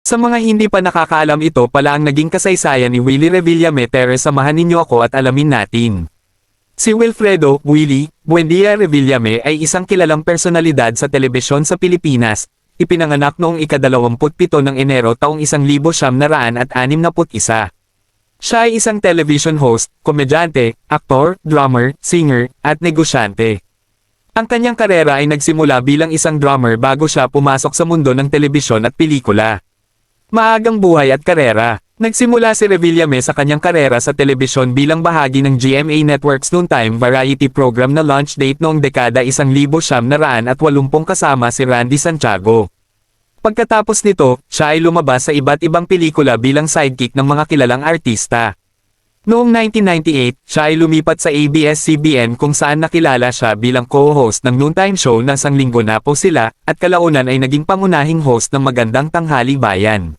Sa mga hindi pa nakakaalam, ito pala ang naging kasaysayan ni Willie Revillame. Tara, samahan ninyo ako at alamin natin. Si Wilfredo "Willie" Buendia Revillame ay isang kilalang personalidad sa telebisyon sa Pilipinas. Ipinanganak noong ika-27 ng Enero taong 1961. Siya ay isang television host, komedyante, aktor, drummer, singer, at negosyante. Ang kanyang karera ay nagsimula bilang isang drummer bago siya pumasok sa mundo ng telebisyon at pelikula. Maagang buhay at karera. Nagsimula si Revillame sa kanyang karera sa telebisyon bilang bahagi ng GMA Network's noontime variety program na Launch Date noong dekada 1980 kasama si Randy Santiago. Pagkatapos nito, siya ay lumabas sa iba't ibang pelikula bilang sidekick ng mga kilalang artista. Noong 1998, siya ay lumipat sa ABS-CBN kung saan nakilala siya bilang co-host ng noontime show na Sang Linggo na po sila, at kalaunan ay naging pangunahing host ng Magandang Tanghali Bayan.